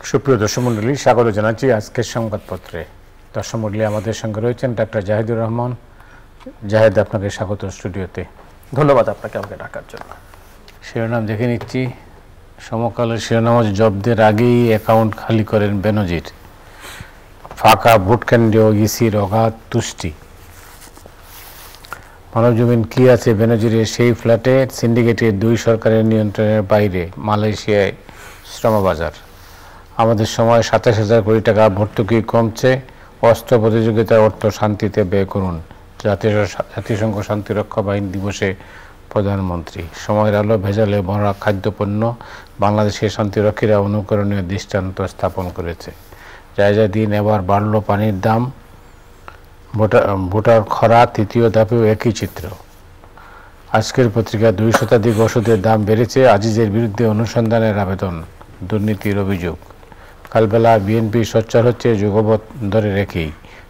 সুপ্রিয় দর্শক মণ্ডলী, স্বাগত জানাচ্ছি আজকের সংবাদপত্রে। দর্শক মণ্ডলী, আমাদের সঙ্গে রয়েছেন ডাক্তার জাহিদুর রহমান। জাহেদ, আপনাকে স্বাগত স্টুডিওতে। ধন্যবাদ আপনাকে আমাকে ডাকার জন্য। শিরোনাম দেখে নিচ্ছি। সমকালের শিরোনাম হচ্ছে জব্দের আগেই অ্যাকাউন্ট খালি করেন বেনজির, ফাঁকা ভোটকেন্দ্রে ইসির অগাধ তুষ্টি। মানবজমিন কি আছে বেনজিরের সেই ফ্ল্যাটে? সিন্ডিকেটের দুই সরকারের নিয়ন্ত্রণের বাইরে মালয়েশিয়ায় শ্রমবাজার। আমাদের সময় ২৭,০০০ কোটি টাকা ভর্তুকি কমছে, অস্ত্র প্রতিযোগিতার অর্থ শান্তিতে ব্যয় করুন। জাতিসংঘ শান্তিরক্ষা বাহিনী দিবসে প্রধানমন্ত্রী। সময়ের আলো ভেজালে ভরা খাদ্যপণ্য, বাংলাদেশের শান্তিরক্ষীরা অনুকরণীয় দৃষ্টান্ত স্থাপন করেছে। জায়গায় দিন এবার বাড়ল পানির দাম, ভোটার খরা, তৃতীয় ধাপেও একই চিত্র। আজকের পত্রিকা ২ শতাধিক ওষুধের দাম বেড়েছে, আজিজের বিরুদ্ধে অনুসন্ধানের আবেদন, দুর্নীতির অভিযোগ। কালবেলা বিএনপি সোচ্চার হচ্ছে যুগপৎ ধরে রেখেই,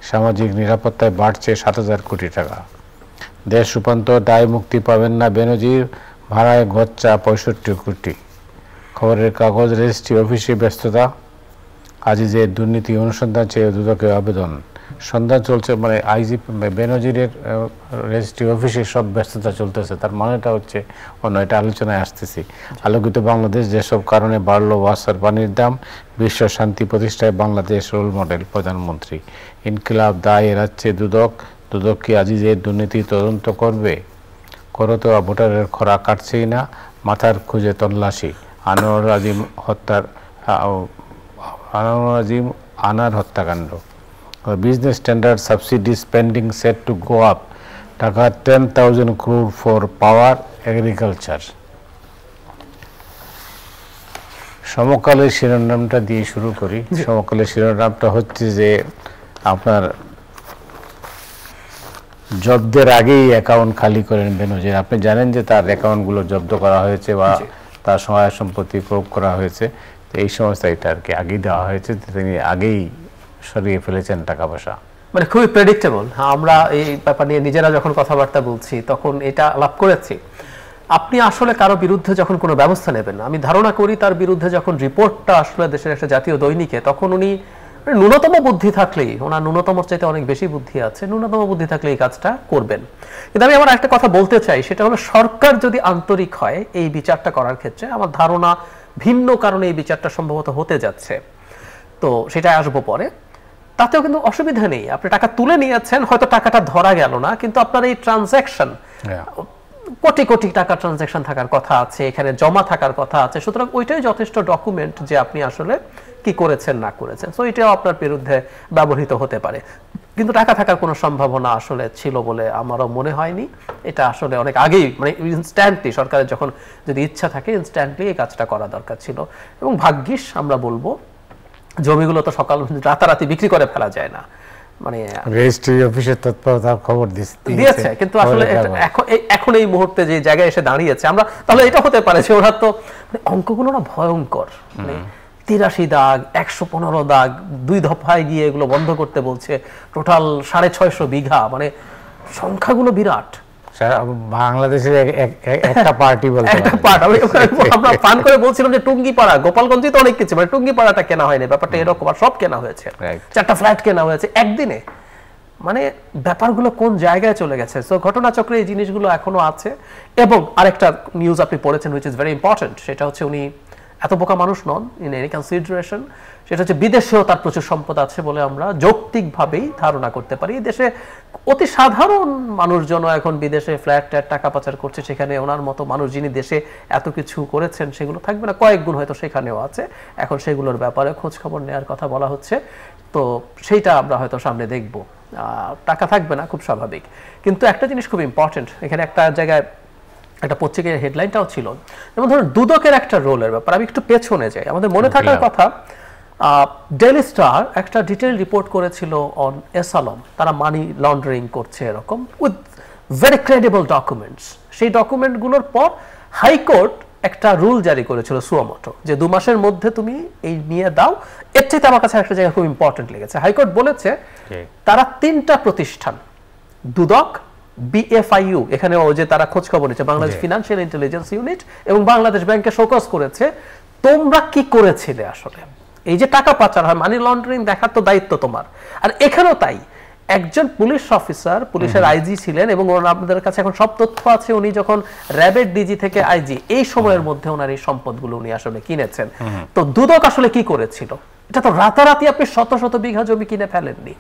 সামাজিক নিরাপত্তায় বাড়ছে ৭,০০০ কোটি টাকা। দেশ রূপান্তর, দায় মুক্তি পাবেন না বেনজির, ভাড়ায় গচ্চা ৬৫ কোটি। খবরের কাগজ, রেজিস্ট্রি অফিসে ব্যস্ততা, আজিজের দুর্নীতি অনুসন্ধান চেয়ে দুদকে আবেদন। সন্ধান চলছে, মানে আইজি বেনজিরের রেজিস্ট্রি অফিসে সব ব্যস্ততা চলতেছে। তার মানেটা হচ্ছে অন্য, এটা আলোচনায় আসতেছি। আলোকিত বাংলাদেশ, যেসব কারণে বাড়ল ওয়াসার পানির দাম, বিশ্ব শান্তি প্রতিষ্ঠায় বাংলাদেশ রোল মডেল, প্রধানমন্ত্রী। ইনকিলাব দায় এড়াচ্ছে দুদক, দুদক কি আজিজের দুর্নীতি তদন্ত করবে? করতোয়া ভোটারের খরা কাটছেই না, মাথার খুঁজে তল্লাশি। আনোয়ার আনার হত্যাকাণ্ড। Business standard subsidy spending set to go up. টাকা 10,000 crore for power, agriculture. সমকালের শিরোনামটা দিয়ে শুরু করি। সমকালের শিরোনামটা হচ্ছে যে আপনার জব্দের আগেই অ্যাকাউন্ট খালি করেন বেনজির। আপনি জানেন যে তার অ্যাকাউন্টগুলো জব্দ করা হয়েছে বা তার সহায় সম্পত্তি প্রয়োগ করা হয়েছে। তো এই সমস্ত এটা আর কি আগেই দেওয়া হয়েছে, তিনি আগেই সরিয়ে ফেলেছেন টাকা পয়সা। মানে খুবই প্রেডিক্টেবল। আমরা এই ব্যাপার নিয়ে নিজেরা যখন কথাবার্তা বলছি তখন এটা আলাপ করেছি। আপনি আসলে কারো বিরুদ্ধে যখন কোনো ব্যবস্থা নেবেন, আমি ধারণা করি তার বিরুদ্ধে যখন রিপোর্টটা আসলে দেশের একটা জাতীয় দৈনিকে, তখন উনি ন্যূনতম বুদ্ধি থাকলেই, ওনার ন্যূনতম চাইতে অনেক বেশি বুদ্ধি আছে, ন্যূনতম বুদ্ধি থাকলে এই কাজটা করবেন। কিন্তু আমি আমার একটা কথা বলতে চাই, সেটা হলো সরকার যদি আন্তরিক হয় এই বিচারটা করার ক্ষেত্রে, আমার ধারণা ভিন্ন কারণে এই বিচারটা সম্ভবত হতে যাচ্ছে। তো সেটা আসবো পরে। তাতেও কিন্তু অসুবিধা নেই, আপনি টাকা তুলে নিয়েছেন, হয়তো টাকাটা ধরা গেল না, কিন্তু আপনার এই ট্রানজ্যাকশন, কোটি কোটি টাকা ট্রানজ্যাকশন থাকার কথা আছে, এখানে জমা থাকার কথা আছে। সুতরাং ওইটাই যথেষ্ট ডকুমেন্ট যে আপনি আসলে কি করেছেন না করেছেন। সো এটাও আপনার বিরুদ্ধে ব্যবহৃত হতে পারে। কিন্তু টাকা থাকার কোনো সম্ভাবনা আসলে ছিল বলে আমারও মনে হয়নি। এটা আসলে অনেক আগেই, মানে ইনস্ট্যান্টলি সরকারের যখন যদি ইচ্ছা থাকে ইনস্ট্যান্টলি এই কাজটা করা দরকার ছিল। এবং ভাগ্যিস আমরা বলবো, জমিগুলো তো সকাল রাতারাতি বিক্রি করে ফেলা যায় না। মানে রেজিস্ট্রি অফিসের তৎপরতার খবর দিয়েছে, কিন্তু আসলে এখন এই মুহূর্তে যে জায়গায় এসে দাঁড়িয়েছে, আমরা তাহলে এটা হতে পারে যে ওরা তো অঙ্কগুলো না ভয়ঙ্কর, মানে ৮৩ দাগ, ১১৫ দাগ, ২ দফায় গিয়ে এগুলো বন্ধ করতে বলছে। টোটাল ৬৫০ বিঘা, মানে সংখ্যাগুলো বিরাট। বাংলাদেশের একটা পার্টি বলতে একটা পার্ট। আমরা ফান করে বলছিলাম যে টুঙ্গিপাড়া, গোপালগঞ্জে তো অনেক কিছু, মানে টুঙ্গিপাড়াটা কেনা হয়নি, ব্যাপারটা এরকম। আর সব কেনা হয়েছে, 4টা ফ্ল্যাট কেনা হয়েছে একদিনে। মানে ব্যাপারগুলো কোন জায়গায় চলে গেছে। সো ঘটনাচক্রে এই জিনিসগুলো এখনো আছে। এবং আরেকটা নিউজ আপনি পড়েছেন, হুইচ ইজ ভেরি ইম্পর্টেন্ট, সেটা হচ্ছে উনি এত বোকা মানুষ নন ইন এনি কনসিডারেশন। সেটা হচ্ছে বিদেশেও তার প্রচুর সম্পদ আছে বলে আমরা যৌক্তিকভাবেই ধারণা করতে পারি। দেশে অতি সাধারণ মানুষজন এখন বিদেশে ফ্ল্যাট ট্যাট টাকা পাচার করছে, সেখানে ওনার মতো মানুষ যিনি দেশে এত কিছু করেছেন সেগুলো থাকবে না, কয়েক গুণ হয়তো সেখানেও আছে। এখন সেগুলোর ব্যাপারে খোঁজ খবর নেওয়ার কথা বলা হচ্ছে, তো সেইটা আমরা হয়তো সামনে দেখব। টাকা থাকবে না, খুব স্বাভাবিক। কিন্তু একটা জিনিস খুব ইম্পর্টেন্ট, এখানে একটা জায়গায় একটা পত্রিকার হেডলাইনটাও ছিল, যেমন ধরুন দুদকের একটা রোলের ব্যাপার। আমি একটু পেছনে যাই, আমাদের মনে থাকার কথা, ডেইলি স্টার একটা ডিটেইল রিপোর্ট করেছিল অন এস আলম, তারা মানি লন্ডারিং করছে এরকম, উইথ ভেরি ক্রেডিবল ডকুমেন্টস। সেই ডকুমেন্টগুলোর পর হাইকোর্ট একটা রুল জারি করেছিল সুয়ামোটো, যে 2 মাসের মধ্যে তুমি এই নিয়ে দাও। এর চাইতে আমার কাছে একটা জায়গা খুব ইম্পর্টেন্ট লেগেছে। হাইকোর্ট বলেছে তারা 3টা প্রতিষ্ঠান, দুদক, বিএফআইইউ, এখানে ও যে তারা খোঁজ খবর নিচ্ছে, বাংলাদেশ ফিনান্সিয়াল ইন্টেলিজেন্স ইউনিট এবং বাংলাদেশ ব্যাংকে শোকজ করেছে তোমরা কি করেছিলে আসলে এই যে টাকা পাচার হয়, মানি লন্ডারিং দেখার তো দায়িত্ব তোমার। আর এখানেও তাই, একজন পুলিশ অফিসার, পুলিশের আইজি ছিলেন এবং আপনাদের কাছে এখন সব তথ্য আছে, উনি যখন র্যাবের ডিজি থেকে আইজি, এই সময়ের মধ্যে ওনার এই সম্পদগুলো উনি আসলে কিনেছেন। তো দুদক আসলে কি করেছিল? এটা তো রাতারাতি আপনি শত শত বিঘা জমি কিনে ফেলেননি।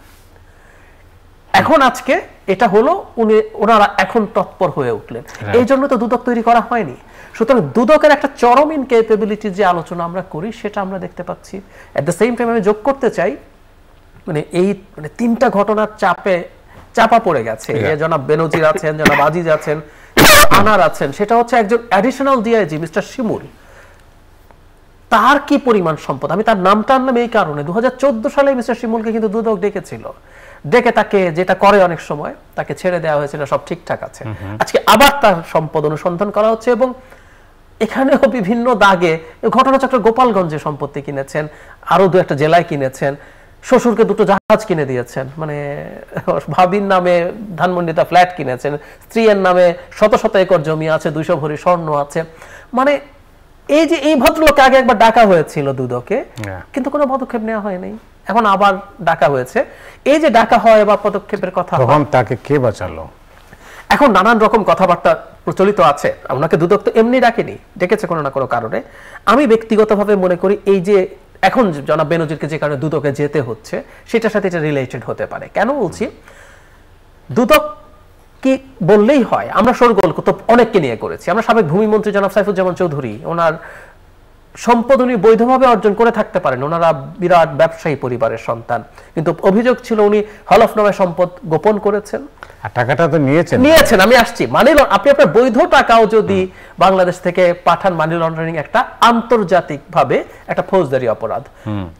এখন আজকে এটা হলো, ওনারা এখন তৎপর হয়ে উঠলেন, এই জন্য তো দুদক তৈরি করা হয়নি। সুতরাং দুদকের একটা চরম ইনক্যাপেবিলিটির যে আলোচনা আমরা করি সেটা আমরা দেখতে পাচ্ছি। এট দ্য সেম টাইম আমি যোগ করতে চাই, মানে এই তিনটা ঘটনার চাপা পড়ে গেছে। জনাব বেনজির আছেন, জনাব আজিজ আছেন, আনার আছেন, সেটা হচ্ছে একজন অ্যাডিশনাল ডিআইজি মিস্টার শিমুল, তার কি পরিমাণ সম্পদ। আমি তার নামটা আনলাম এই কারণে, 2014 সালে মিস্টার শিমুলকে কিন্তু দুদক ডেকেছিল, ডেকে তাকে যেটা করে অনেক সময় তাকে ছেড়ে দেওয়া হয়েছিল, সব ঠিকঠাক আছে। আজকে আবার তার সম্পদ অনুসন্ধান করা হচ্ছে এবং এখানেও বিভিন্ন দাগে ঘটনাচক্র গোপালগঞ্জে সম্পত্তি কিনেছেন, আরো দু একটা জেলায় কিনেছেন, শ্বশুরকে দুটো জাহাজ কিনে দিয়েছেন, মানে ভাবির নামে ধানমন্ডিতে ফ্ল্যাট কিনেছেন, স্ত্রীর নামে শত শত একর জমি আছে, 200 ভরি স্বর্ণ আছে। মানে এই যে এই ভদ্রলোককে আগে একবার ডাকা হয়েছিল দুদকে, কিন্তু কোনো পদক্ষেপ নেওয়া হয়নি, এখন আবার ডাকা হয়েছে। এই যে ডাকা হয় বা পদক্ষেপের কথা, তখন তাকে কে বাঁচালো? এখন নানান রকম কথাবার্তা প্রচলিত আছে। ওনাকে দুদক তো এমনি ডাকেনি, ডেকেছে কোনো না কোনো কারণে। আমি ব্যক্তিগতভাবে মনে করি এই যে এখন জনাব বেনজিরকে যে কারণে দুদকে যেতে হচ্ছে সেটার সাথে এটা রিলেটেড হতে পারে। কেন বলছি, দুদক কি বললেই হয়, আমরা শোরগোল তো অনেককে নিয়ে করেছি। আমরা সাবেক ভূমিমন্ত্রী জনাব সাইফুজ্জামান চৌধুরী, ওনার সম্পদ উনি বৈধভাবে অর্জন করে থাকতে পারেন, ওনারা বিরাট ব্যবসায়ী পরিবারের সন্তান, কিন্তু অভিযোগ ছিল উনি হলফনামায় সম্পদ গোপন করেছেন, আর টাকাটা তো নিয়েছেন। আমি আসছি, আপনি আপনার বৈধ টাকাও যদি বাংলাদেশ থেকে পাঠান, মানি লন্ডারিং একটা আন্তর্জাতিক ভাবে একটা ফৌজদারি অপরাধ।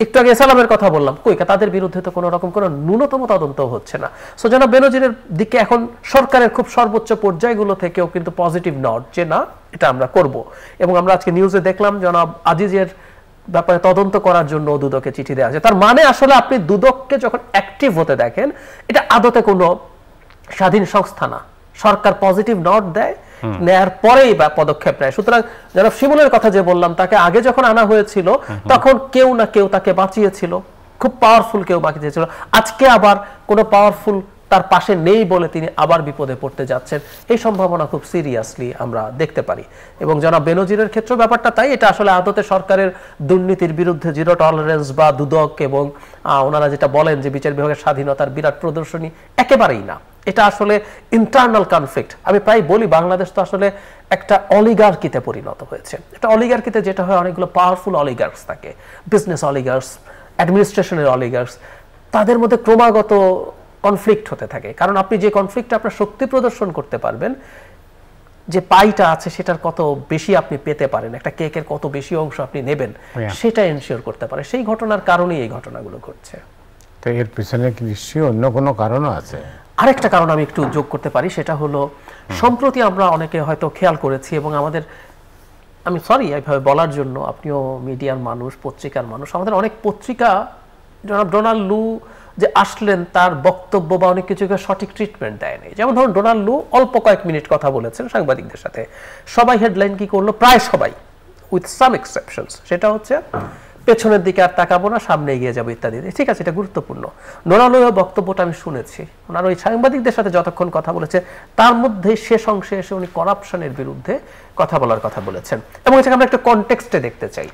একটু আগে সালামের কথা বললাম, কইকা তাদের বিরুদ্ধে তো কোনো রকম কোনো ন্যূনতম তদন্ত হচ্ছে না। সো জনাব বেনজিরের দিকে এখন সরকারের খুব সর্বোচ্চ পর্যায়গুলো থেকেও কিন্তু পজিটিভ নট, যে না এটা আমরা করব। এবং আমরা আজকে নিউজে দেখলাম জনাব আজিজের ব্যাপারে তদন্ত করার জন্য দুদকে চিঠি দেওয়া আছে। তার মানে আসলে আপনি দুদককে যখন অ্যাক্টিভ হতে দেখেন, এটা আদতে কোনো স্বাধীন সংস্থা না, সরকার পজিটিভ নট দেয়, নেয়ার পরেই বা পদক্ষেপ নেয়। সুতরাং জনাব শিমুলের কথা যে বললাম, তাকে আগে যখন আনা হয়েছিল তখন কেউ না কেউ তাকে বাঁচিয়েছিল, খুব পাওয়ারফুল কেউ বাঁচিয়েছিল। আজকে আবার কোনো পাওয়ারফুল তার পাশে নেই বলে তিনি আবার বিপদে পড়তে যাচ্ছেন, এই সম্ভাবনা খুব সিরিয়াসলি আমরা দেখতে পারি। এবং জনাব বেনজিরের ক্ষেত্রে ব্যাপারটা তাই, এটা আসলে আদতে সরকারের দুর্নীতির বিরুদ্ধে জিরো টলারেন্স বা দুদক এবং ওনারা যেটা বলেন যে বিচার বিভাগের স্বাধীনতার বিরাট প্রদর্শনী, একেবারেই না। এটা আসলে ইন্টারনাল কনফ্লিক্ট। আমি প্রায় বলি বাংলাদেশ তো আসলে একটা অলিগার্কিতে পরিণত হয়েছে। একটা অলিগার্কিতে যেটা হয়, অনেকগুলো পাওয়ারফুল অলিগার্কস থাকে, বিজনেস অলিগার্কস, অ্যাডমিনিস্ট্রেশনের অলিগার্কস, তাদের মধ্যে ক্রমাগত কনফ্লিক্ট হতে থাকে। কারণ আপনি যে কনফ্লিক্টে আপনার শক্তি প্রদর্শন করতে পারবেন, যে পাইটা আছে সেটার কত বেশি আপনি পেতে পারেন, একটা কেকের কত বেশি অংশ আপনি নেবেন, সেটা এনশিওর করতে পারে। সেই ঘটনার কারণেই এই ঘটনাগুলো ঘটছে। তো এর পিছনে কি নিশ্চয়ই অন্য কোনো কারণও আছে? আরেকটা কারণ আমি একটু যোগ করতে পারি, সেটা হলো সম্প্রতি আমরা অনেকে হয়তো খেয়াল করেছি, এবং আমাদের, আমি সরি এইভাবে বলার জন্য, আপনিও মিডিয়ার মানুষ, পত্রিকার মানুষ, আমাদের অনেক পত্রিকা জনাব ডোনাল্ড লু যে আসলেন তার বক্তব্য বা অনেক কিছুকে সঠিক ট্রিটমেন্ট দেয়নি। যেমন ধরুন ডোনাল্ড লু অল্প কয়েক মিনিট কথা বলেছেন সাংবাদিকদের সাথে, সবাই হেডলাইন কি করলো, প্রায় সবাই উইথ সাম এক্সেপশনস, সেটা হচ্ছে পেছনের দিকে আর তাকাবো না, সামনে এগিয়ে যাবো ইত্যাদি। ঠিক আছে, এটা গুরুত্বপূর্ণ। ডোনাল্ড লুর বক্তব্যটা আমি শুনেছি, ওনার ওই সাংবাদিকদের সাথে যতক্ষণ কথা বলেছে তার মধ্যে শেষ অংশে এসে উনি করাপশনের বিরুদ্ধে কথা বলার কথা বলেছেন, এবং এটাকে আমরা একটা কনটেক্সটে দেখতে চাই।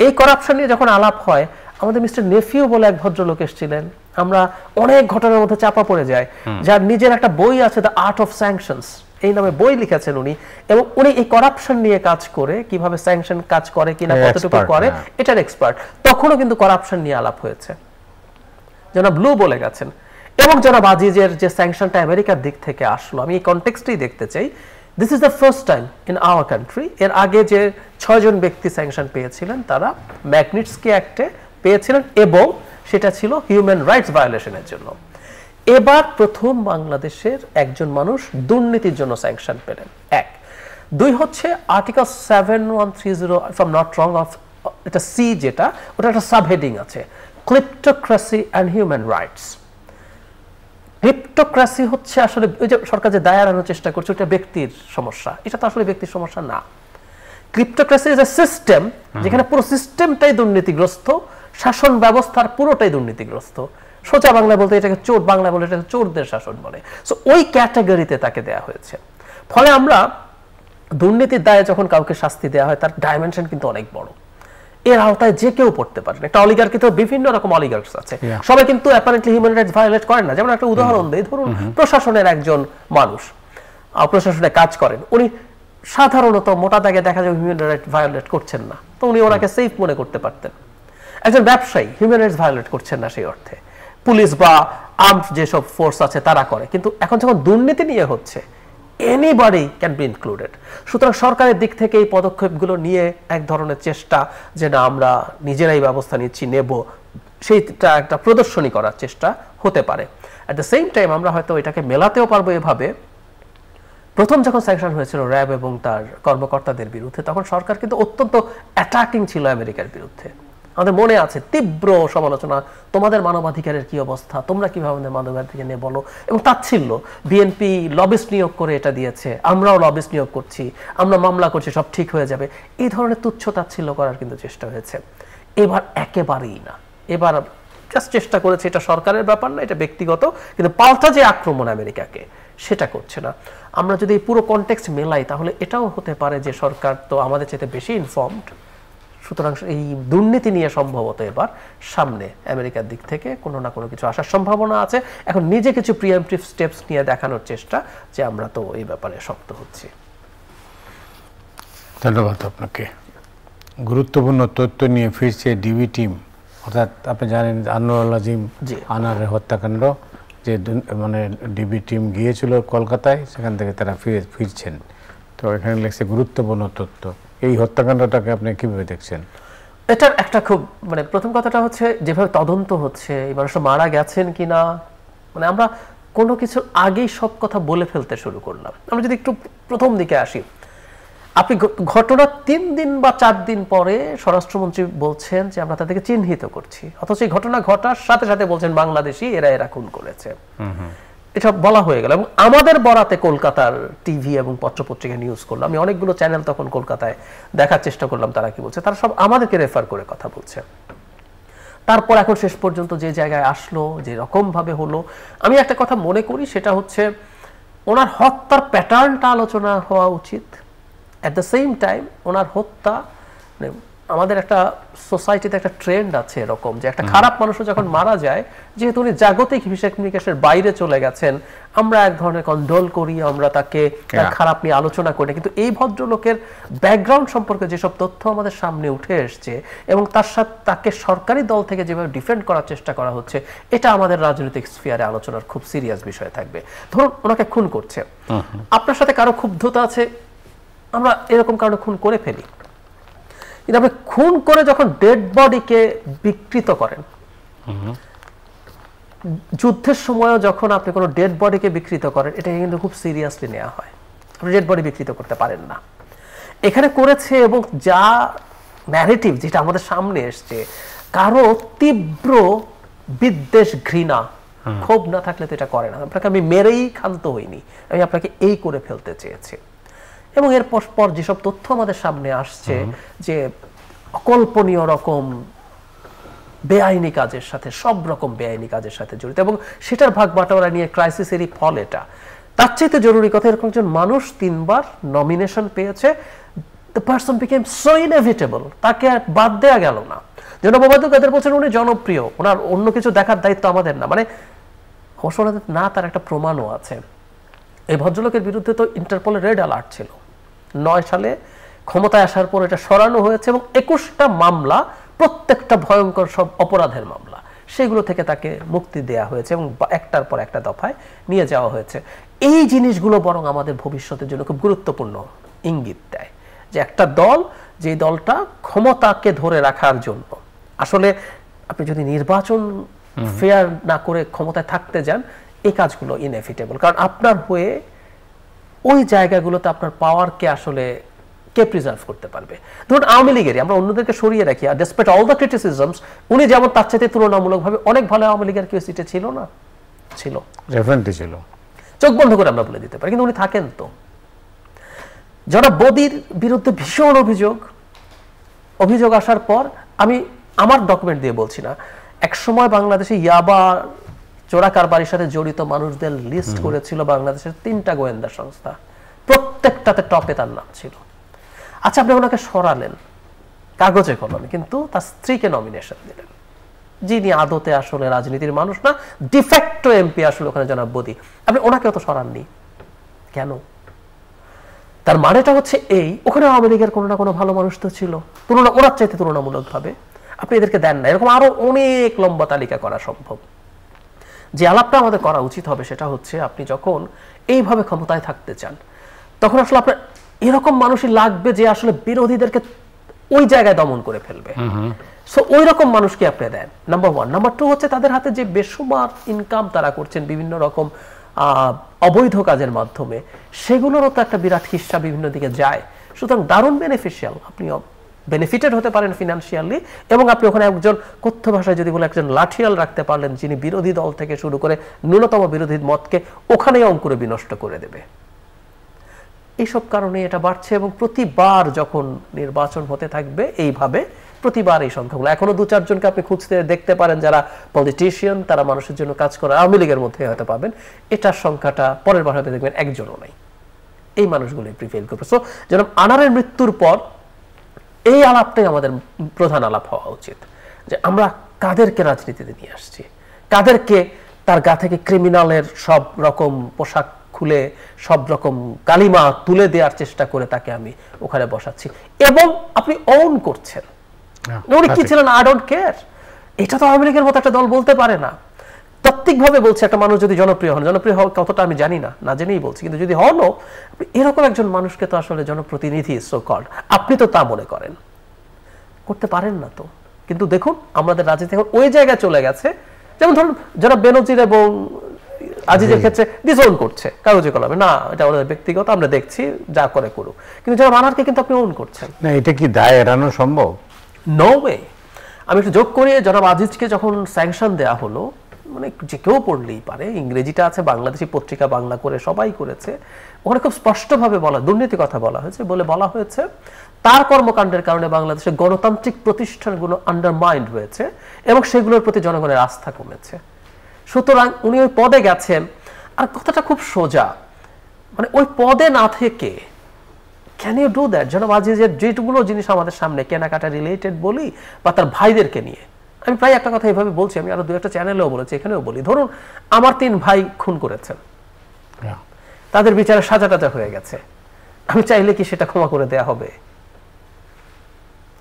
এই করাপশন নিয়ে যখন আলাপ হয়, আমাদের মিস্টার নেফিউ বলে এক ভদ্রলোক এসেছিলেন, আমরা অনেক ঘটনার মধ্যে চাপা পড়ে যাই, যার নিজের একটা বই আছে, দ্য আর্ট অফ স্যাংশনস, এই নামে বই লিখেছেন উনি, এবং উনি এই করাপশন নিয়ে কাজ করে, কিভাবে স্যাংশন কাজ করে কিনা, কতটুকু করে, এটার এক্সপার্ট। তখনও কিন্তু করাপশন নিয়ে আলাপ হয়েছে, জনাব ব্লু বলে গেছেন। এবং জনাব আজিজের যে স্যাংশনটা আমেরিকার দিক থেকে আসলো, আমি এই কনটেক্সটেই দেখতে চাই, this is the first time in our country. এর আগে যে 6 জন ব্যক্তি স্যাংশন পেয়েছিলেন তারা ম্যাগনিটস্কি অ্যাক্টে পেয়েছিলেন, এবং সেটা ছিল হিউম্যান রাইটস ভায়োলেশনের জন্য। এবার প্রথম বাংলাদেশের একজন মানুষ দুর্নীতির জন্য স্যাংশন পেলেন, 1। 2 হচ্ছে article 7130, if I am not wrong, of এটা সি, যেটা ওটা একটা সাবহেডিং আছে, ক্লিপ্টোক্রেসি অ্যান্ড হিউম্যান রাইটস। ক্লিপ্টোক্রেসি হচ্ছে আসলে ওই যে সরকার যে দায় আনানোর চেষ্টা করছে, ওটা ব্যক্তির সমস্যা, এটা তো আসলে ব্যক্তির সমস্যা না। ক্লিপ্টোক্রেসি ইজ এ সিস্টেম, যেখানে পুরো সিস্টেমটাই দুর্নীতিগ্রস্ত, শাসন ব্যবস্থার পুরোটাই দুর্নীতিগ্রস্ত। সোজা বাংলা বলতে এটাকে চোর, বাংলা বলে এটাকে চোরদের শাসন বলে। সো ওই ক্যাটাগরিতে তাকে দেয়া হয়েছে। ফলে আমরা দুর্নীতির দায়ে যখন কাউকে শাস্তি দেওয়া হয় তার ডাইমেনশন কিন্তু অনেক বড়। এর আওতায় যে কেউ পড়তে পারেন। একটা অলিগার্কি তো বিভিন্ন রকম অলিগার্কস আছে, সবাই কিন্তু অ্যাপারেন্টলি হিউম্যান রাইটস ভায়োলেট করেন না। যেমন একটা উদাহরণ দেই, ধরুন প্রশাসনের একজন মানুষ প্রশাসনে কাজ করেন, উনি সাধারণত মোটা দাগে দেখা যায় হিউম্যান রাইটস ভায়োলেট করছেন না, তো উনি ওনাকে সেফ মনে করতে পারতেন। একজন ব্যবসায়ী হিউম্যান রাইটস ভায়োলেট করছেন না সেই অর্থে, পুলিশ বা আর্মড যেসব ফোর্স আছে তারা করে। কিন্তু এখন যখন দুর্নীতি নিয়ে হচ্ছে, এনিবডি ক্যান বি ইনক্লুডেড। সুতরাং সরকারের দিক থেকে এই পদক্ষেপগুলো নিয়ে এক ধরনের চেষ্টা যে না আমরা নিজেরাই ব্যবস্থা নিচ্ছি, নেব, সেইটা একটা প্রদর্শনী করার চেষ্টা হতে পারে। অ্যাট দ্য সেম টাইম আমরা হয়তো এটাকে মেলাতেও পারবো এভাবে, প্রথম যখন স্যাংশন হয়েছিল র্যাব এবং তার কর্মকর্তাদের বিরুদ্ধে, তখন সরকার কিন্তু অত্যন্ত অ্যাটাকিং ছিল আমেরিকার বিরুদ্ধে। আমাদের মনে আছে তীব্র সমালোচনা, তোমাদের মানবাধিকারের কি অবস্থা, তোমরা কিভাবে আমাদের মানবাধিকার নিয়ে বলো, এবং তাচ্ছিল্য। বিএনপি লবিস্ট নিয়োগ করে এটা দিয়েছে, আমরাও লবিস্ট নিয়োগ করছি, আমরা মামলা করছি, সব ঠিক হয়ে যাবে, এই ধরনের তুচ্ছ তাচ্ছিল্য করার কিন্তু চেষ্টা হয়েছে। এবার একেবারেই না, এবার জাস্ট চেষ্টা করেছে, এটা সরকারের ব্যাপার না, এটা ব্যক্তিগত, কিন্তু পাল্টা যে আক্রমণ আমেরিকাকে সেটা করছে না। আমরা যদি এই পুরো কনটেক্সট মেলাই তাহলে এটাও হতে পারে যে সরকার তো আমাদের চাইতে বেশি ইনফর্মড, সুতরাং এই দুর্নীতি নিয়ে সম্ভবত এবার সামনে আমেরিকার দিক থেকে কোনো না কোনো কিছু আসার সম্ভাবনা আছে। এখন নিজে কিছু প্রিএমপ্টিভ স্টেপস নিয়ে দেখানোর চেষ্টা যে আমরা তো এই ব্যাপারে শক্ত হচ্ছি। ধন্যবাদ আপনাকে। গুরুত্বপূর্ণ তথ্য নিয়ে ফিরছে ডিবি টিম, অর্থাৎ আপনি জানেন আনোয়ারুল আজিম আনারের হত্যাকাণ্ড, যে মানে ডিবি টিম গিয়েছিল কলকাতায়, সেখান থেকে তারা ফিরছেন। তো এখানে লেখছে গুরুত্বপূর্ণ তথ্য। এই হত্যাকাণ্ডটাকে আপনি কিভাবে দেখছেন? এটার একটা খুব মানে প্রথম কথাটা হচ্ছে যেভাবে তদন্ত হচ্ছে, এই মানুষটা মারা গেছেন কিনা, মানে আমরা কোনো কিছুর আগেই সব কথা বলে ফেলতে শুরু করলাম। আমরা যদি একটু প্রথম দিকে আসি, আপনি ঘটনার 3 দিন বা 4 দিন পরে স্বরাষ্ট্রমন্ত্রী বলছেন যে আমরা তাদেরকে চিহ্নিত করছি, অথচ এই ঘটনা ঘটার সাথে সাথে বলছেন বাংলাদেশি এরা খুন করেছে। এটা বলা হয়ে গেল এবং আমাদের বরাতে কলকাতার টিভি এবং পত্রপত্রিকা নিউজ করলো। আমি অনেকগুলো চ্যানেল তখন কলকাতায় দেখার চেষ্টা করলাম তারা কি বলছে, তারা সব আমাদেরকে রেফার করে কথা বলছে। তারপর এখন শেষ পর্যন্ত যে জায়গায় আসলো, যে রকম ভাবে হলো, আমি একটা কথা মনে করি সেটা হচ্ছে ওনার হত্যার প্যাটার্নটা আলোচনা হওয়া উচিত। অ্যাট দ্য সেম টাইম ওনার হত্যা, আমাদের একটা সোসাইটিতে একটা ট্রেন্ড আছে এরকম যে একটা খারাপ মানুষও যখন মারা যায়, যেহেতু উনি জাগতিক হিসাব নিকাশের বাইরে চলে গেছেন, আমরা এক ধরনের কন্ডোল করি, আমরা তাকে খারাপ নিয়ে আলোচনা করি, কিন্তু এই ভদ্রলোকের ব্যাকগ্রাউন্ড সম্পর্কে যেসব তথ্য আমাদের সামনে উঠে এসছে এবং তার সাথে তাকে সরকারি দল থেকে যেভাবে ডিফেন্ড করার চেষ্টা করা হচ্ছে, এটা আমাদের রাজনৈতিক স্ফিয়ারে আলোচনার খুব সিরিয়াস বিষয় থাকবে। ধরুন ওনাকে খুন করছে, আপনার সাথে কারো ক্ষুব্ধতা আছে, আমরা এরকম কারণে খুন করে ফেলি, কিন্তু আপনি খুন করে যখন ডেড বডিকে বিকৃত করেন, যুদ্ধের সময়ও যখন আপনি কোনো ডেড বডিকে বিকৃত করেন, এটাকে কিন্তু খুব সিরিয়াসলি নেওয়া হয়। আপনি ডেড বডি বিকৃত করতে পারেন না। এখানে করেছে এবং যা ন্যারেটিভ যেটা আমাদের সামনে এসছে, কারো তীব্র বিদ্বেষ, ঘৃণা, ক্ষোভ না থাকলে তো এটা করে না। আপনাকে আমি মেরেই ক্ষান্ত হইনি, আমি আপনাকে এই করে ফেলতে চেয়েছি। এবং এর পর যেসব তথ্য আমাদের সামনে আসছে যে অকল্পনীয় রকম বেআইনি কাজের সাথে, সব রকম বেআইনি কাজের সাথে জড়িত, এবং সেটার ভাগ বাটোয়ারা নিয়ে ক্রাইসিসেরই ফল এটা। তার চাইতে জরুরি কথা, এরকম একজন মানুষ 3 বার নমিনেশন পেয়েছে, the person became so inevitable, তাকে আর বাদ দেওয়া গেল না। জনাব ওবায়দুল কাদের বলছেন উনি জনপ্রিয়, ওনার অন্য কিছু দেখার দায়িত্ব আমাদের না, মানে অবশ্য না, তার একটা প্রমাণও আছে। এই ভদ্রলোকের বিরুদ্ধে তো ইন্টারপোলের রেড অ্যালার্ট ছিল। 9 সালে ক্ষমতায় আসার পর এটা সরানো হয়েছে এবং 21টা মামলা, প্রত্যেকটা ভয়ঙ্কর সব অপরাধের মামলা, সেগুলো থেকে তাকে মুক্তি দেয়া হয়েছে এবং একটার পর একটা দফায় নিয়ে যাওয়া হয়েছে। এই জিনিসগুলো বরং আমাদের ভবিষ্যতের জন্য খুব গুরুত্বপূর্ণ ইঙ্গিত দেয় যে একটা দল, যে দলটা ক্ষমতাকে ধরে রাখার জন্য, আসলে আপনি যদি নির্বাচন ফেয়ার না করে ক্ষমতায় থাকতে যান, এই কাজগুলো ইনএভিটেবল, কারণ আপনার হয়ে ওই জায়গাগুলোতে আপনার পাওয়ারকে আসলে কে প্রিজার্ভ করতে পারবে। ধরুন আওয়ামী লীগের, আমরা অন্যদেরকে সরিয়ে রাখি, আর ডেসপাইট অল দ্য ক্রিটিসিজমস, উনি যেমন তার চাইতে তুলনামূলকভাবে অনেক ভালো আওয়ামী লীগের কেউ সিটে ছিল না, ছিল, ডেফিনেটলি ছিল, চোখ বন্ধ করে আমরা বলে দিতে পারি, কিন্তু উনি থাকেন তো। যারা বদির বিরুদ্ধে ভীষণ অভিযোগ আসার পর আমি আমার ডকুমেন্ট দিয়ে বলছি না, এক সময় বাংলাদেশে ইয়াবা চোরা কারবারির সাথে জড়িত মানুষদের লিস্ট করেছিল বাংলাদেশের 3টা গোয়েন্দা সংস্থা, প্রত্যেকটাতে টপে তার নাম ছিল। আচ্ছা, আপনি ওনাকে সরালেন কাগজে কলমে, কিন্তু তার স্ত্রীকে নমিনেশন দিলেন, যিনি আদতে আসলে রাজনীতির মানুষ না, ডিফ্যাক্টো এমপি আসলে ওখানে জনাব বদি, আপনি ওনাকেও তো সরাননি কেন? তার মানেটা হচ্ছে এই, ওখানে আওয়ামী লীগের কোনো না কোনো ভালো মানুষ তো ছিল, ওনার চাইতে তুলনামূলকভাবে, আপনি এদেরকে দেন না। এরকম আরো অনেক লম্বা তালিকা করা সম্ভব। যে আলাপটা আমাদের করা উচিত হবে সেটা হচ্ছে, আপনি যখন এইভাবে ক্ষমতায় থাকতে চান তখন আসলে আপনার এরকম মানুষই লাগবে যে আসলে বিরোধীদেরকে ওই জায়গায় দমন করে ফেলবে। সো ওই রকম মানুষকে আপনি দেন, নাম্বার 1। নাম্বার 2 হচ্ছে, তাদের হাতে যে বেসুমার ইনকাম তারা করছেন বিভিন্ন রকম অবৈধ কাজের মাধ্যমে, সেগুলোরও তো একটা বিরাট হিস্সা বিভিন্ন দিকে যায়। সুতরাং দারুণ বেনিফিশিয়াল, আপনি বেনিফিটেড হতে পারেন ফিনান্সিয়ালি, এবং আপনি ওখানে একজন কথ্য ভাষায় যদি বলে একজন লাঠিয়াল রাখতে পারলেন, যিনি বিরোধী দল থেকে শুরু করে ন্যূনতম বিরোধী মতকে ওখানেই অঙ্কুরে বিনষ্ট করে দেবে। এইসব কারণে এটা বাড়ছে, এবং প্রতিবার যখন নির্বাচন হতে থাকবে এইভাবে প্রতিবার এই সংখ্যাগুলো, এখনো 2-4 জনকে আপনি খুঁজতে দেখতে পারেন যারা পলিটিশিয়ান, তারা মানুষের জন্য কাজ করে, আওয়ামী লীগের মধ্যে হয়তো পাবেন, এটার সংখ্যাটা পরের বার হয়তো দেখবেন একজনও নাই। এই মানুষগুলোই প্রিফেল করবে। সো যেন আনারের মৃত্যুর পর এই আলাপটাই আমাদের প্রধান আলাপ হওয়া উচিত, যে আমরা কাদেরকে রাজনীতিতে নিয়ে আসছি, কাদেরকে তার গা থেকে ক্রিমিনালের সব রকম পোশাক খুলে সব রকম কালিমা তুলে দেওয়ার চেষ্টা করে তাকে আমি ওখানে বসাচ্ছি, এবং আপনি অন করছেন। উনি কি ছিলেন, আই ডোন্ট কেয়ার, এটা তো আওয়ামী লীগের মতো একটা দল বলতে পারে না। তাত্ত্বিকভাবে বলছে, একটা মানুষ যদি জনপ্রিয় হন, জনপ্রিয় হওয়ার কতটা আমি জানি না, না জেনেই বলছি, কিন্তু যদি হনও, এরকম একজন মানুষকে তো আসলে জনপ্রতিনিধি সো কল্ড আপনি তো তা মনে করেন, করতে পারেন না তো। কিন্তু দেখুন আমাদের রাজনীতি এখন ওই জায়গায় চলে গেছে, যেমন ধরুন যারা বেনজির এবং আজিজের ক্ষেত্রে ডিসওন করছে কাগজে কলমে, না এটা ওদের ব্যক্তিগত, আমরা দেখছি যা করে করুক, কিন্তু যারা মানারকে কিন্তু আপনি ওন করছেন না। এটা কি দায় এড়ানো সম্ভব? No way. আমি একটু যোগ করি, জনাব আজিজকে যখন স্যাংশন দেয়া হলো, মানে যে কেউ পড়লেই পারে, ইংরেজিটা আছে, বাংলাদেশি পত্রিকা বাংলা করে সবাই করেছে, ওখানে খুব স্পষ্টভাবে বলা, দুর্নীতি কথা বলা হয়েছে, বলা হয়েছে তার কর্মকাণ্ডের কারণে বাংলাদেশের গণতান্ত্রিক প্রতিষ্ঠানগুলো আন্ডারমাইন্ড হয়েছে এবং সেগুলোর প্রতি জনগণের আস্থা কমেছে। সুতরাং উনি ওই পদে গেছেন, আর কথাটা খুব সোজা, মানে ওই পদে না থেকে ক্যান ইউ ডু দ্যাট? জনাব আজিজের যেটুকুলো জিনিস আমাদের সামনে কেনাকাটা রিলেটেড বলি, বা তার ভাইদেরকে নিয়ে, আমি প্রায় একটা কথা এইভাবে বলছি, আমি আরো 2-1টা চ্যানেলেও বলেছি, এখানেও বলি, ধরুন আমার 3 ভাই খুন করেছেন, তাদের বিচারে সাজা টাজা হয়ে গেছে, আমি চাইলে কি সেটা ক্ষমা করে দেয়া হবে?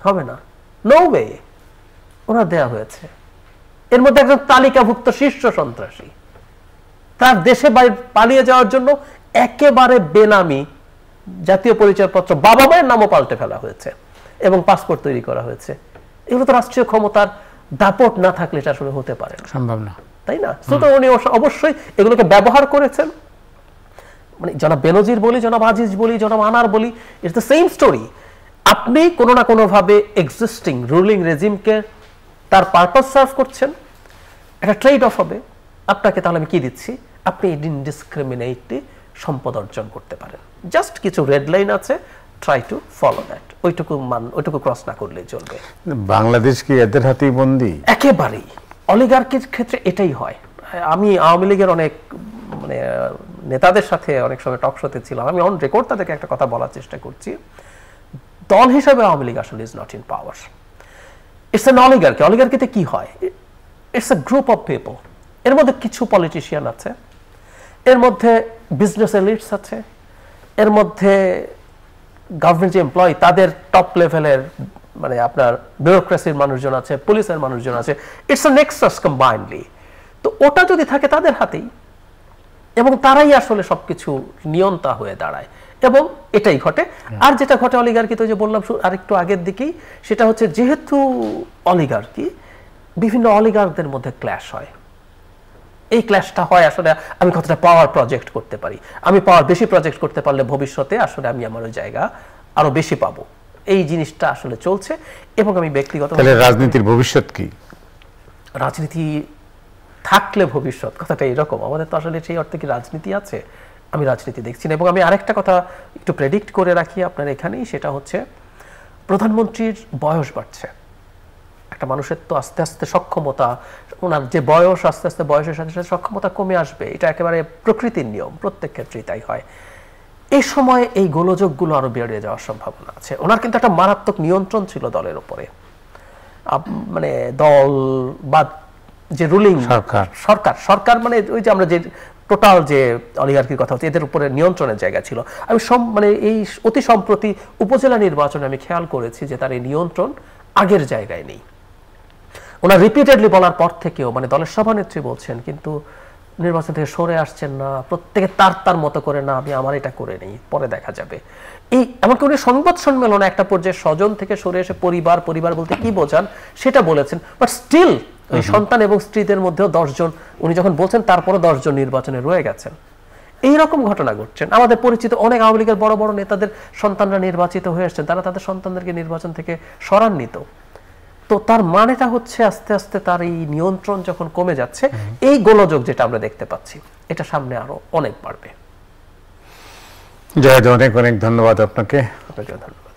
হবে না, নো ওয়ে। ওনার দেয়া হয়েছে, এর মধ্যে একজন তালিকাভুক্ত শীর্ষ সন্ত্রাসী, তার দেশে পালিয়ে যাওয়ার জন্য একেবারে বেনামি জাতীয় পরিচয়পত্র, বাবা মায়ের নামও পাল্টে ফেলা হয়েছে এবং পাসপোর্ট তৈরি করা হয়েছে। এগুলো তো রাষ্ট্রীয় ক্ষমতার দাপট না থাকলে এটা আসলে হতে পারে না, সম্ভব না, তাই না? সুতরাং উনি অবশ্যই এগুলোকে ব্যবহার করেছেন। মানে জনাব বেনজির বলি, জনাব আজিজ বলি, জনাব আনার বলি, ইটস দ্য সেম স্টোরি। আপনি কোনো না কোনো ভাবে এক্সিস্টিং রুলিং রেজিমকে তার পারপাস সার্ভ করছেন, একটা ট্রেড অফ হবে আপনাকে, তাহলে আমি কি দিচ্ছি? আপনি ইনডিসক্রিমিনেটলি সম্পদ অর্জন করতে পারেন। জাস্ট কিছু রেড লাইন আছে, ট্রাই টু ফলো দ্যাট, ওইটুকু ক্রস না করলেই চলবে। বাংলাদেশ কি এদের হাতেই বন্দী? একেবারেই। অলিগার্কির ক্ষেত্রে এটাই হয়। আমি আওয়ামী লীগের অনেক মানে নেতাদের সাথে অনেক সময় টক শোতে ছিলাম, আমি অন রেকর্ড তাদেরকে একটা কথা বলার চেষ্টা করছি, দল হিসাবে আওয়ামী লীগ আসলে is not in power, it's an oligarchy. অলিগার্কিতে কি হয়? It's a group of people, এর মধ্যে কিছু পলিটিশিয়ান আছে, এর মধ্যে বিজনেস এলিটস আছে, এর মধ্যে গভর্নমেন্ট যে এমপ্লয়ি তাদের টপ লেভেলের মানে আপনার ব্যুরোক্রেসির মানুষজন আছে, পুলিশের মানুষজন আছে, ইটস আ নেক্সাস কম্বাইন্ডলি। তো ওটা যদি থাকে তাদের হাতেই, এবং তারাই আসলে সবকিছু নিয়ন্তা হয়ে দাঁড়ায়, এবং এটাই ঘটে। আর যেটা ঘটে অলিগার্কিতে, যে বললাম আরেকটু আগের দিকেই, সেটা হচ্ছে যেহেতু অলিগার্কি, বিভিন্ন অলিগার্কদের মধ্যে ক্ল্যাশ হয়। এই ক্ল্যাশটা হয় আসলে আমি কতটা পাওয়ার প্রজেক্ট করতে পারি, আমি পাওয়ার বেশি প্রজেক্ট করতে পারলে ভবিষ্যতে আসলে আমি আমার ওই জায়গা আরো বেশি পাবো, এই জিনিসটা আসলে চলছে। এবং আমি ব্যক্তিগত, তাহলে রাজনীতির ভবিষ্যৎ কি? রাজনীতি থাকলে ভবিষ্যৎ, কথাটা এরকম। আমাদের তো আসলে সেই অর্থে কি রাজনীতি আছে? আমি রাজনীতি দেখছি না। এবং আমি আরেকটা কথা একটু প্রেডিক্ট করে রাখি আপনার এখানেই, সেটা হচ্ছে প্রধানমন্ত্রীর বয়স বাড়ছে, একটা মানুষের তো আস্তে আস্তে সক্ষমতা, ওনার যে বয়স, আস্তে আস্তে বয়সের সাথে সাথে সক্ষমতা কমে আসবে, এটা একেবারে প্রকৃতির নিয়ম, প্রত্যেক ক্ষেত্রেই তাই হয়। এই সময় এই গোলযোগগুলো আরো বেড়ে যাওয়ার সম্ভাবনা আছে। ওনার কিন্তু একটা মারাত্মক নিয়ন্ত্রণ ছিল দলের উপরে, মানে দল বা যে রুলিং সরকার মানে ওই যে আমরা যে টোটাল যে অলিগার্কির কথা হচ্ছে, এদের উপরে নিয়ন্ত্রণের জায়গা ছিল। আমি মানে এই অতি সম্প্রতি উপজেলা নির্বাচনে আমি খেয়াল করেছি যে তার এই নিয়ন্ত্রণ আগের জায়গায় নেই। ওনার রিপিটেডলি বলার পর থেকেও, মানে দলের সভানেত্রী বলছেন কিন্তু নির্বাচন থেকে সরে আসছেন না, প্রত্যেকে তার মতো করে, না আমি আমার এটা করে নেই, পরে দেখা যাবে। এই এমনকি উনি সংবাদ সম্মেলনে একটা পর্যায়ে স্বজন থেকে সরে এসে পরিবার বলতে কি বোঝান সেটা বলেছেন, বাট স্টিল ওই সন্তান এবং স্ত্রীদের মধ্যেও 10 জন উনি যখন বলছেন, তারপরে 10 জন নির্বাচনে রয়ে গেছেন। এইরকম ঘটনা ঘটছেন। আমাদের পরিচিত অনেক আওয়ামী লীগের বড় বড় নেতাদের সন্তানরা নির্বাচিত হয়ে আসছেন, তারা তাদের সন্তানদেরকে নির্বাচন থেকে সরান্বিত। তো তার মানেটা হচ্ছে আস্তে আস্তে তার এই নিয়ন্ত্রণ যখন কমে যাচ্ছে, এই গোলযোগ যেটা আমরা দেখতে পাচ্ছি, এটা সামনে আরো অনেক বাড়বে। জয়, অনেক অনেক ধন্যবাদ আপনাকে। ধন্যবাদ।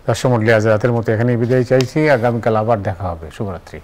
দর্শক মণ্ডলী, আজ রাতের মতো এখানেই বিদায় চাইছি। আগামীকাল আবার দেখা হবে। শুভরাত্রি।